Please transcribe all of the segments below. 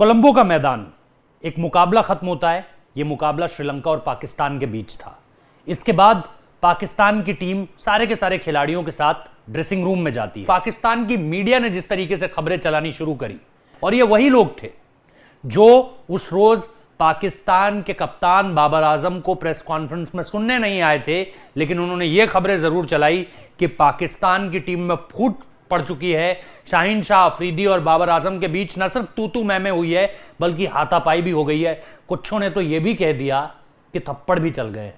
कोलंबो का मैदान, एक मुकाबला खत्म होता है। यह मुकाबला श्रीलंका और पाकिस्तान के बीच था। इसके बाद पाकिस्तान की टीम सारे के सारे खिलाड़ियों के साथ ड्रेसिंग रूम में जाती है। पाकिस्तान की मीडिया ने जिस तरीके से खबरें चलानी शुरू करी, और ये वही लोग थे जो उस रोज पाकिस्तान के कप्तान बाबर आजम को प्रेस कॉन्फ्रेंस में सुनने नहीं आए थे, लेकिन उन्होंने ये खबरें जरूर चलाई कि पाकिस्तान की टीम में फूट पड़ चुकी है। शाहीन शाह अफरीदी और बाबर आजम के बीच न सिर्फ तू तू मैं हुई है, बल्कि हाथापाई भी हो गई है। कुछों ने तो यह भी कह दिया कि थप्पड़ भी चल गए।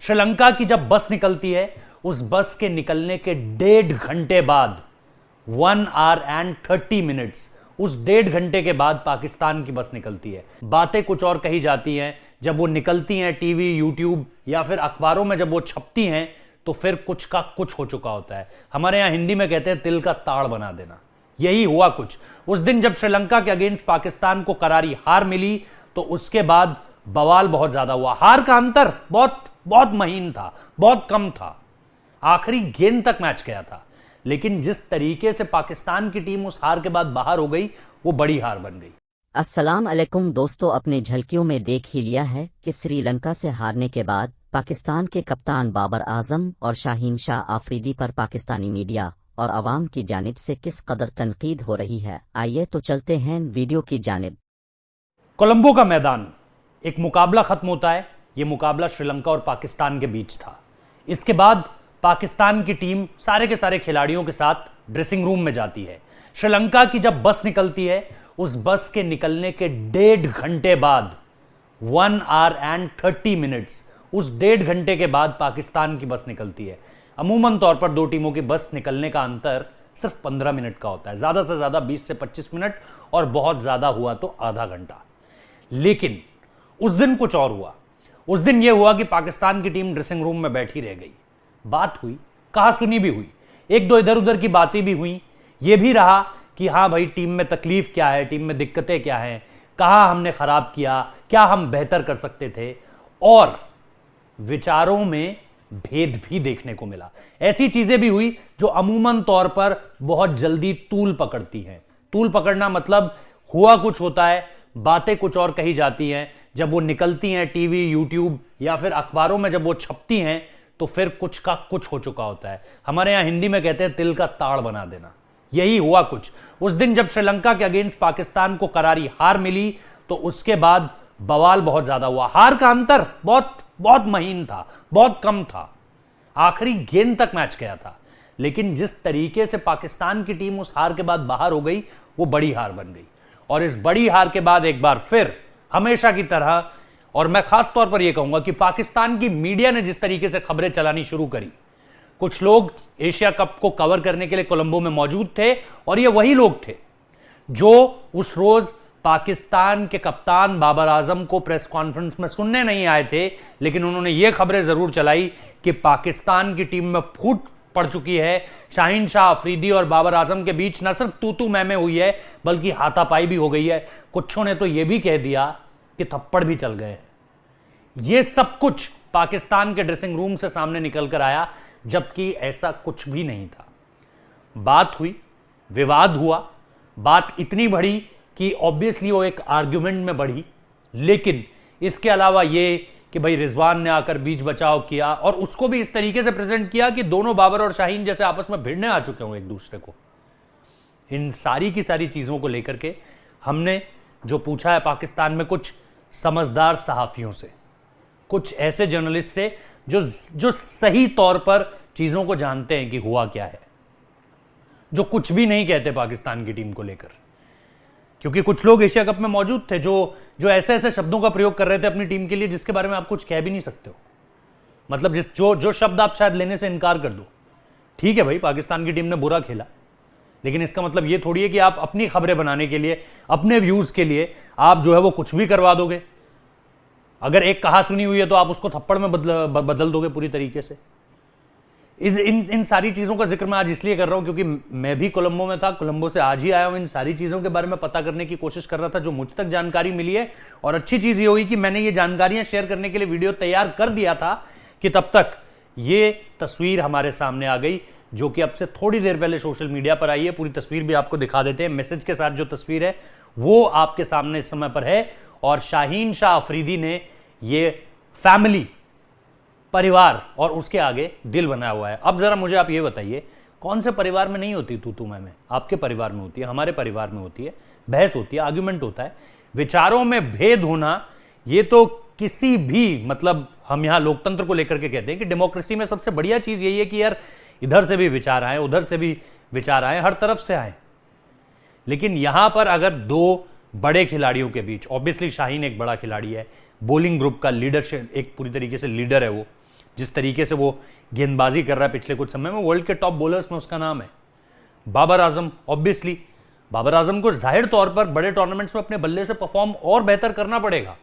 श्रीलंका की जब बस निकलती है, उस बस के निकलने के 1.5 घंटे बाद, 1 hour and 30 minutes, उस 1.5 घंटे के बाद पाकिस्तान की बस निकलती है। बातें कुछ और कही जाती हैं। जब वो निकलती हैं टीवी, यूट्यूब या फिर अखबारों में जब वो छपती हैं, तो फिर कुछ का कुछ हो चुका होता है। हमारे यहां हिंदी में कहते हैं तिल का ताड़ बना देना। यही हुआ कुछ। उस दिन जब श्रीलंका के अगेंस्ट पाकिस्तान को करारी हार मिली, तो उसके बाद बवाल बहुत ज्यादा हुआ। हार का अंतर बहुत बहुत महीन था, बहुत कम था। आखिरी गेंद तक मैच गया था, लेकिन जिस तरीके से पाकिस्तान की टीम उस हार के बाद बाहर हो गई, वो बड़ी हार बन गई। अस्सलाम अलैकुम दोस्तों, अपने झलकियों में देख ही लिया है कि श्रीलंका से हारने के बाद पाकिस्तान के कप्तान बाबर आजम और शाहीन शाह आफरीदी पर पाकिस्तानी मीडिया और आवाम की जानिब से किस कदर तनकीद हो रही है। आइए तो चलते हैं वीडियो की जानिब। कोलंबो का मैदान, एक मुकाबला खत्म होता है। यह मुकाबला श्रीलंका और पाकिस्तान के बीच था। इसके बाद पाकिस्तान की टीम सारे के सारे खिलाड़ियों के साथ ड्रेसिंग रूम में जाती है। श्रीलंका की जब बस निकलती है, उस बस के निकलने के 1.5 घंटे बाद, 1 hour and 30 minutes, उस 1.5 घंटे के बाद पाकिस्तान की बस निकलती है। अमूमन तौर पर दो टीमों की बस निकलने का अंतर सिर्फ 15 मिनट का होता है, ज्यादा से ज्यादा 20 से 25 मिनट, और बहुत ज्यादा हुआ तो आधा घंटा। लेकिन उस दिन कुछ और हुआ। उस दिन यह हुआ कि पाकिस्तान की टीम ड्रेसिंग रूम में बैठी रह गई। बात हुई, कहा सुनी भी हुई, एक दो इधर उधर की बातें भी हुई। यह भी रहा कि हाँ भाई, टीम में तकलीफ क्या है, टीम में दिक्कतें क्या हैं, कहाँ हमने खराब किया, क्या हम बेहतर कर सकते थे, और विचारों में भेद भी देखने को मिला। ऐसी चीजें भी हुई जो अमूमन तौर पर बहुत जल्दी तूल पकड़ती हैं। तूल पकड़ना मतलब हुआ कुछ होता है, बातें कुछ और कही जाती हैं। जब वो निकलती हैं टीवी, यूट्यूब या फिर अखबारों में जब वो छपती हैं, तो फिर कुछ का कुछ हो चुका होता है। हमारे यहां हिंदी में कहते हैं तिल का ताड़ बना देना। यही हुआ कुछ। उस दिन जब श्रीलंका के अगेंस्ट पाकिस्तान को करारी हार मिली, तो उसके बाद बवाल बहुत ज्यादा हुआ। हार का अंतर बहुत बहुत महीन था, बहुत कम था। आखिरी गेंद तक मैच गया था, लेकिन जिस तरीके से पाकिस्तान की टीम उस हार के बाद बाहर हो गई, वो बड़ी हार बन गई। और इस बड़ी हार के बाद एक बार फिर हमेशा की तरह, और मैं खास तौर पर यह कहूंगा कि पाकिस्तान की मीडिया ने जिस तरीके से खबरें चलानी शुरू करी, कुछ लोग एशिया कप को कवर करने के लिए कोलंबो में मौजूद थे, और ये वही लोग थे जो उस रोज पाकिस्तान के कप्तान बाबर आजम को प्रेस कॉन्फ्रेंस में सुनने नहीं आए थे, लेकिन उन्होंने ये खबरें जरूर चलाई कि पाकिस्तान की टीम में फूट पड़ चुकी है। शाहीन शाह अफरीदी और बाबर आजम के बीच न सिर्फ तू तू मैं हुई है, बल्कि हाथापाई भी हो गई है। कुछों ने तो यह भी कह दिया कि थप्पड़ भी चल गए। यह सब कुछ पाकिस्तान के ड्रेसिंग रूम से सामने निकल कर आया, जबकि ऐसा कुछ भी नहीं था। बात हुई, विवाद हुआ, बात इतनी बढ़ी कि ऑब्वियसली वो एक आर्ग्यूमेंट में बढ़ी। लेकिन इसके अलावा ये कि भाई रिजवान ने आकर बीच बचाव किया, और उसको भी इस तरीके से प्रेजेंट किया कि दोनों बाबर और शाहीन जैसे आपस में भिड़ने आ चुके हों एक दूसरे को। इन सारी की सारी चीजों को लेकर के हमने जो पूछा है पाकिस्तान में कुछ समझदार सहाफियों से, कुछ ऐसे जर्नलिस्ट से जो सही तौर पर चीजों को जानते हैं कि हुआ क्या है, जो कुछ भी नहीं कहते पाकिस्तान की टीम को लेकर। क्योंकि कुछ लोग एशिया कप में मौजूद थे जो ऐसे ऐसे शब्दों का प्रयोग कर रहे थे अपनी टीम के लिए, जिसके बारे में आप कुछ कह भी नहीं सकते हो। मतलब जो शब्द आप शायद लेने से इनकार कर दो। ठीक है भाई, पाकिस्तान की टीम ने बुरा खेला, लेकिन इसका मतलब ये थोड़ी है कि आप अपनी खबरें बनाने के लिए, अपने व्यूज के लिए आप जो है वो कुछ भी करवा दोगे। अगर एक कहा सुनी हुई है तो आप उसको थप्पड़ में बदल दोगे पूरी तरीके से। इन सारी चीजों का जिक्र मैं आज इसलिए कर रहा हूं क्योंकि मैं भी कोलंबो में था, कोलंबो से आज ही आया हूं। इन सारी चीजों के बारे में पता करने की कोशिश कर रहा था जो मुझ तक जानकारी मिली है। और अच्छी चीज ये हुई कि मैंने ये जानकारियां शेयर करने के लिए वीडियो तैयार कर दिया था कि तब तक ये तस्वीर हमारे सामने आ गई, जो कि अब से थोड़ी देर पहले सोशल मीडिया पर आई है। पूरी तस्वीर भी आपको दिखा देते हैं। मैसेज के साथ जो तस्वीर है वो आपके सामने इस समय पर है। और शाहीन शाह अफरीदी ने ये फैमिली, परिवार और उसके आगे दिल बनाया हुआ है। अब जरा मुझे आप ये बताइए, कौन से परिवार में नहीं होती तू मैं? आपके परिवार में होती है, हमारे परिवार में होती है, बहस होती है, आर्ग्यूमेंट होता है, विचारों में भेद होना। ये तो किसी भी, मतलब हम यहां लोकतंत्र को लेकर के कहते हैं कि डेमोक्रेसी में सबसे बढ़िया चीज यही है कि यार इधर से भी विचार आए, उधर से भी विचार आए, हर तरफ से आए। लेकिन यहां पर अगर दो बड़े खिलाड़ियों के बीच, ऑब्वियसली शाहीन एक बड़ा खिलाड़ी है, बॉलिंग ग्रुप का लीडरशिप, एक पूरी तरीके से लीडर है वो, जिस तरीके से वो गेंदबाजी कर रहा है पिछले कुछ समय में, वर्ल्ड के टॉप बॉलर्स में उसका नाम है। बाबर आजम, ऑब्वियसली बाबर आजम को जाहिर तौर पर बड़े टूर्नामेंट्स में अपने बल्ले से परफॉर्म और बेहतर करना पड़ेगा,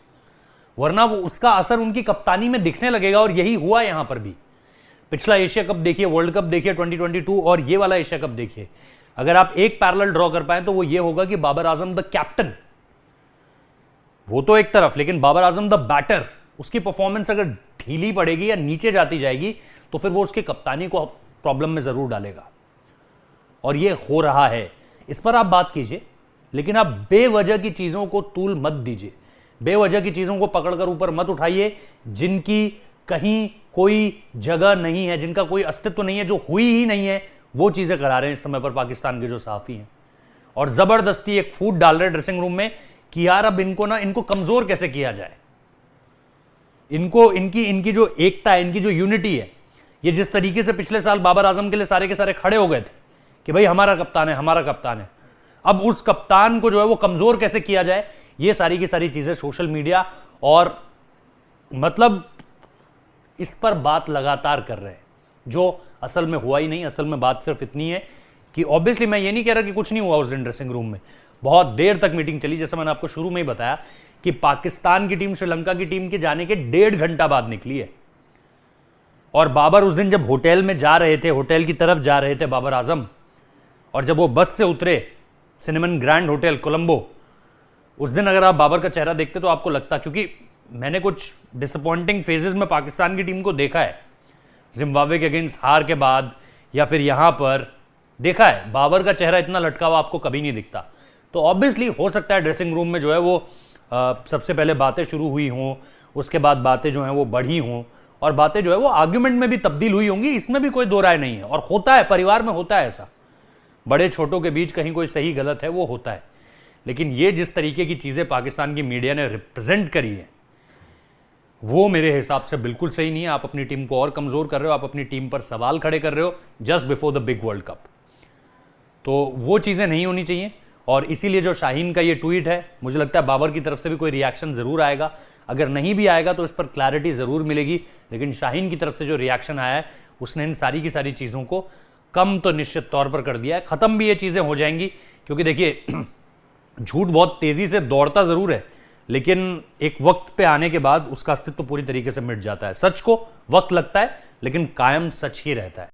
वरना वो उसका असर उनकी कप्तानी में दिखने लगेगा। और यही हुआ यहां पर भी। पिछला एशिया कप देखिए, वर्ल्ड कप देखिए 2022, और ये वाला एशिया कप देखिए। अगर आप एक पैरेलल ड्रॉ कर पाए तो वो ये होगा कि बाबर आजम द कैप्टन, वो तो एक तरफ, लेकिन बाबर आजम द बैटर, उसकी परफॉर्मेंस अगर ढीली पड़ेगी या नीचे जाती जाएगी तो फिर वो उसकी कप्तानी को प्रॉब्लम में जरूर डालेगा। और ये हो रहा है, इस पर आप बात कीजिए, लेकिन आप बेवजह की चीजों को तूल मत दीजिए, बेवजह की चीजों को पकड़कर ऊपर मत उठाइए, जिनकी कहीं कोई जगह नहीं है, जिनका कोई अस्तित्व नहीं है, जो हुई ही नहीं है, वो चीजें करा रहे हैं इस समय पर पाकिस्तान के जो सहाफी हैं। और जबरदस्ती एक फूट डाल रहे ड्रेसिंग रूम में कि यार अब इनको कमजोर कैसे किया जाए, इनकी जो एकता है, इनकी जो यूनिटी है, ये जिस तरीके से पिछले साल बाबर आजम के लिए सारे के सारे खड़े हो गए थे कि भाई हमारा कप्तान है, हमारा कप्तान है, अब उस कप्तान को जो है वो कमजोर कैसे किया जाए, ये सारी की सारी चीजें सोशल मीडिया और मतलब इस पर बात लगातार कर रहे हैं, जो असल में हुआ ही नहीं। असल में बात सिर्फ इतनी है कि ऑब्वियसली मैं ये नहीं कह रहा कि कुछ नहीं हुआ उस दिन ड्रेसिंग रूम में, बहुत देर तक मीटिंग चली, जैसे मैंने आपको शुरू में ही बताया कि पाकिस्तान की टीम श्रीलंका की टीम के जाने के 1.5 घंटा बाद निकली है। और बाबर उस दिन जब होटल में जा रहे थे, होटल की तरफ जा रहे थे बाबर आजम, और जब वो बस से उतरे सिनेमन ग्रैंड होटल कोलंबो, उस दिन अगर आप बाबर का चेहरा देखते तो आपको लगता, क्योंकि मैंने कुछ डिसअपॉइंटिंग फेजेस में पाकिस्तान की टीम को देखा है, जिम्बाब्वे के अगेंस्ट हार के बाद या फिर यहां पर देखा है, बाबर का चेहरा इतना लटका हुआ आपको कभी नहीं दिखता। तो ऑब्वियसली हो सकता है ड्रेसिंग रूम में जो है वो सबसे पहले बातें शुरू हुई हों, उसके बाद बातें जो हैं वो बढ़ी हों, और बातें जो है वो आर्ग्यूमेंट में भी तब्दील हुई होंगी, इसमें भी कोई दो राय नहीं है। और होता है, परिवार में होता है ऐसा, बड़े छोटों के बीच कहीं कोई सही गलत है वो होता है। लेकिन ये जिस तरीके की चीजें पाकिस्तान की मीडिया ने रिप्रेजेंट करी है, वो मेरे हिसाब से बिल्कुल सही नहीं है। आप अपनी टीम को और कमजोर कर रहे हो, आप अपनी टीम पर सवाल खड़े कर रहे हो just before the big world cup. तो वो चीजें नहीं होनी चाहिए। और इसीलिए जो शाहीन का ये ट्वीट है, मुझे लगता है बाबर की तरफ से भी कोई रिएक्शन जरूर आएगा, अगर नहीं भी आएगा तो इस पर क्लैरिटी जरूर मिलेगी। लेकिन शाहीन की तरफ से जो रिएक्शन आया है, उसने इन सारी की सारी चीजों को कम तो निश्चित तौर पर कर दिया है। खत्म भी ये चीजें हो जाएंगी, क्योंकि देखिए झूठ बहुत तेजी से दौड़ता जरूर है, लेकिन एक वक्त पे आने के बाद उसका अस्तित्व पूरी तरीके से मिट जाता है। सच को वक्त लगता है, लेकिन कायम सच ही रहता है।